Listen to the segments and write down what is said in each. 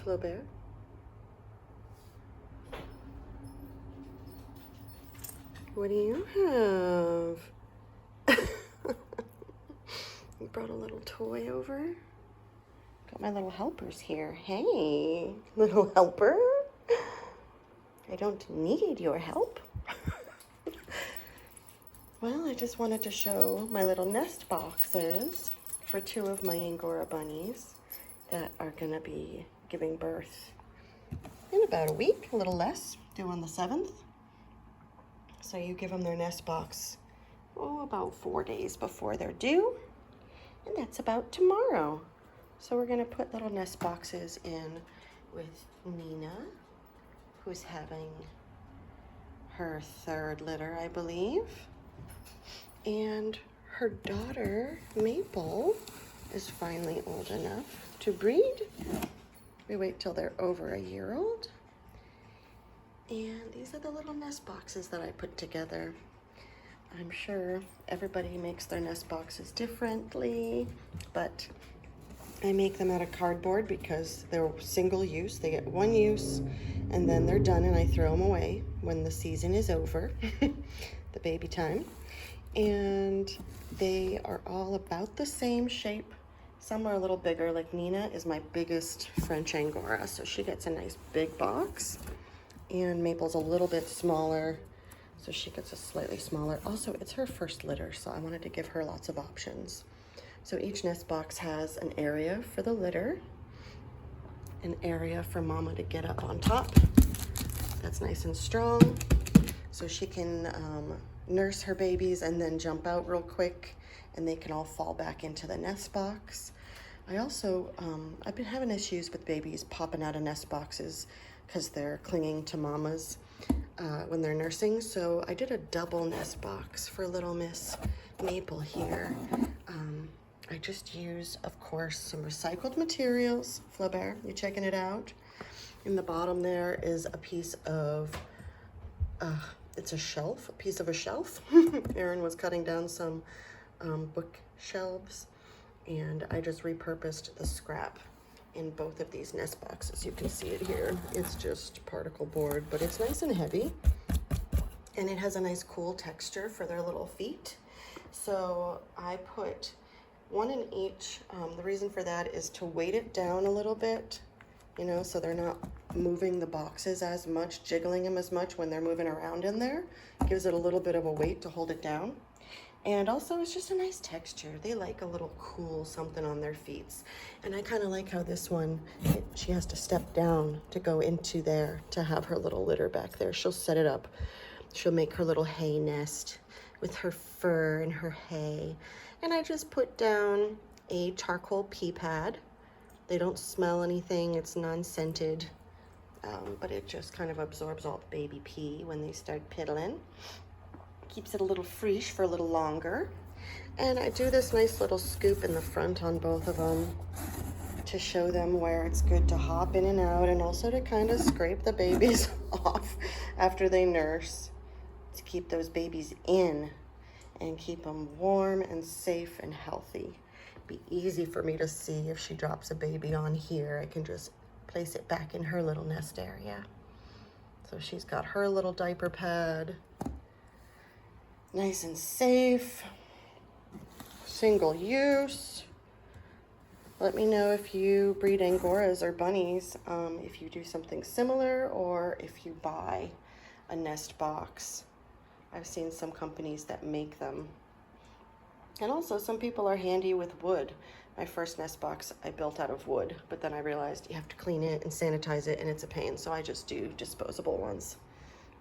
Flaubert. What do you have? You brought a little toy over. Got my little helpers here. Hey, little helper. I don't need your help. Well, I just wanted to show my little nest boxes for 2 of my Angora bunnies that are gonna be giving birth in about a week, a little less, due on the 7th. So you give them their nest box, about 4 days before they're due, and that's about tomorrow. So we're gonna put little nest boxes in with Nina, who's having her 3rd litter, I believe. And her daughter, Maple, is finally old enough to breed. We wait till they're over a year old. And these are the little nest boxes that I put together. I'm sure everybody makes their nest boxes differently, but I make them out of cardboard because they're single use. They get 1 use and then they're done, and I throw them away when the season is over, the baby time. And they are all about the same shape. Some are a little bigger, like Nina is my biggest French Angora, so she gets a nice big box. And Maple's a little bit smaller, so she gets a slightly smaller. Also, it's her 1st litter, so I wanted to give her lots of options. So each nest box has an area for the litter, an area for mama to get up on top. That's nice and strong, so she can nurse her babies and then jump out real quick, and they can all fall back into the nest box. I also, I've been having issues with babies popping out of nest boxes because they're clinging to mamas when they're nursing. So I did a double nest box for little Miss Maple here. I just use, of course, some recycled materials. Flaubert, you checking it out? In the bottom there is a piece of, it's a shelf, a piece of a shelf. Erin was cutting down some bookshelves, and I just repurposed the scrap in both of these nest boxes. You can see it here. It's just particle board, but it's nice and heavy, and it has a nice cool texture for their little feet. So I put 1 in each. The reason for that is to weight it down a little bit, you know, so they're not moving the boxes as much, jiggling them as much when they're moving around in there. Gives it a little bit of a weight to hold it down. And also it's just a nice texture. They like a little cool something on their feet. And I kind of like how this one, she has to step down to go into there to have her little litter back there. She'll set it up. She'll make her little hay nest with her fur and her hay. And I just put down a charcoal pee pad. They don't smell anything, it's non-scented, but it just kind of absorbs all the baby pee when they start piddling. Keeps it a little fresh for a little longer. And I do this nice little scoop in the front on both of them to show them where it's good to hop in and out, and also to kind of scrape the babies off after they nurse, to keep those babies in and keep them warm and safe and healthy. Be easy for me to see if she drops a baby on here. I can just place it back in her little nest area. So she's got her little diaper pad, nice and safe, single use. Let me know if you breed Angoras or bunnies, if you do something similar, or if you buy a nest box. I've seen some companies that make them. And also, some people are handy with wood. My first nest box I built out of wood, but then I realized you have to clean it and sanitize it, and it's a pain, so I just do disposable ones.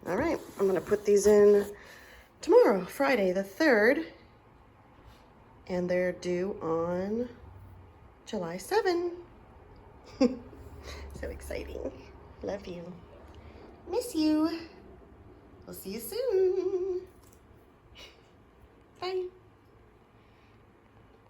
All right, I'm gonna put these in tomorrow, Friday the 3rd, and they're due on July 7. So exciting. Love you. Miss you. We'll see you soon. Bye.